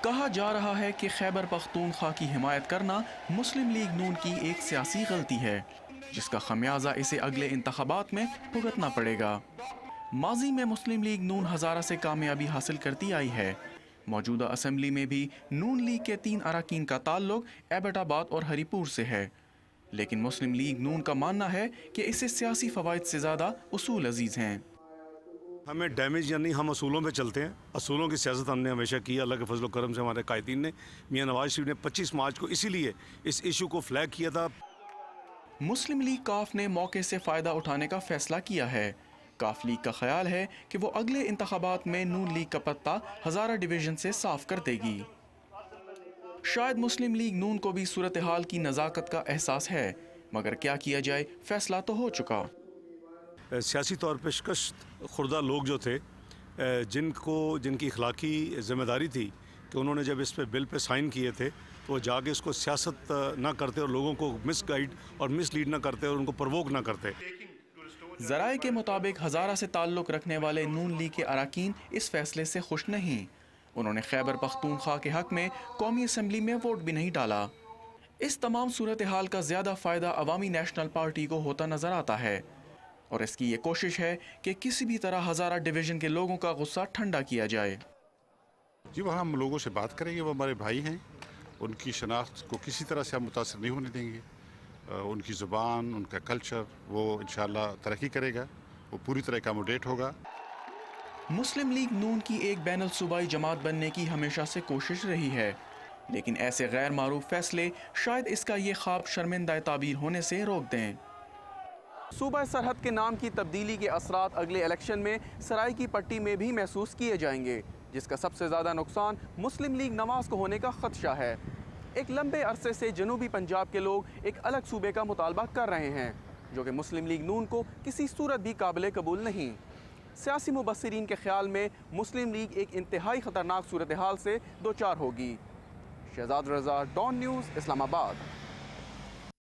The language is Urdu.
کہا جا رہا ہے کہ خیبر پختونخوا کی حمایت کرنا مسلم لیگ نون کی ایک سیاسی غلطی ہے جس کا خمیازہ اسے اگلے انتخابات میں بھگتنا پڑے گا۔ ماضی میں مسلم لیگ نون ہزارہ سے کامیابی حاصل کرتی آئی ہے۔ موجودہ اسمبلی میں بھی نون لیگ کے 3 اراکین کا تعلق ایبٹ آباد اور ہری پور سے ہے، لیکن مسلم لیگ نون کا ماننا ہے کہ اسے سیاسی فوائد سے زیادہ اصول عزیز ہیں۔ ہمیں ڈیمیج یعنی ہم اصولوں پہ چلتے ہیں، اصولوں کی سیاست ہم نے ہمیشہ کی۔ اللہ کے فضل و کرم سے ہمارے قائدین نے، میاں نواز شریف نے 25 مارچ کو اسی لیے اس ایشو کو فلیگ کیا تھا۔ مسلم لیگ کاف نے موقع سے فائدہ اٹھانے کا فیصلہ کیا ہے۔ کاف لیگ کا خیال ہے کہ وہ اگلے انتخابات میں نون لیگ کا پتہ ہزارہ ڈویژن سے صاف کر دے گی۔ شاید مسلم لیگ نون کو بھی صورتحال کی نزاکت کا احساس ہے، مگر کیا کیا جائے، فیصلہ تو ہو چکا۔ سیاسی طور پہ شکست خوردہ لوگ جو تھے، جن کی اخلاقی ذمہ داری تھی کہ انہوں نے جب اس پہ بل پہ سائن کیے تھے تو وہ جا کے اس کو سیاست نہ کرتے اور لوگوں کو مس گائیڈ اور مس لیڈ نہ کرتے اور ان کو پرووک نہ کرتے۔ ذرائع کے مطابق ہزارہ سے تعلق رکھنے والے نون لیگ کے اراکین اس فیصلے سے خوش نہیں۔ انہوں نے خیبر پختونخوا کے حق میں قومی اسمبلی میں ووٹ بھی نہیں ڈالا۔ اس تمام صورتحال کا زیادہ فائدہ عوامی نیشنل پارٹی کو ہوتا نظر آتا ہے، اور اس کی یہ کوشش ہے کہ کسی بھی طرح ہزارہ ڈویژن کے لوگوں کا غصہ ٹھنڈا کیا جائے۔ جی وہ ہم لوگوں سے بات کریں گے، وہ ہمارے بھائی ہیں، ان کی شناخت کو کسی طرح سے ہم متاثر نہیں ہونے دیں گے۔ ان کی زبان، ان کا کلچر، وہ انشاءاللہ ترقی کرے گا، وہ پوری طرح اکاموڈیٹ ہوگا۔ مسلم لیگ نون کی ایک بین الصوبائی جماعت بننے کی ہمیشہ سے کوشش رہی ہے، لیکن ایسے غیر معروف فیصلے شاید اس کا یہ خواب شرمندہ تعبیر ہونے سے روک دیں۔ صوبہ سرحد کے نام کی تبدیلی کے اثرات اگلے الیکشن میں سرائی کی پٹی میں بھی محسوس کیے جائیں گے، جس کا سب سے زیادہ نقصان مسلم لیگ نواز کو ہونے کا خدشہ ہے۔ ایک لمبے عرصے سے جنوبی پنجاب کے لوگ ایک الگ صوبے کا مطالبہ کر رہے ہیں، جو کہ مسلم لیگ نون کو کسی صورت بھی قابل قبول نہیں۔ سیاسی مبصرین کے خیال میں مسلم لیگ ایک انتہائی خطرناک صورتحال سے دوچار ہوگی۔ شہزاد رضا، ڈان نیوز، اسلام آباد۔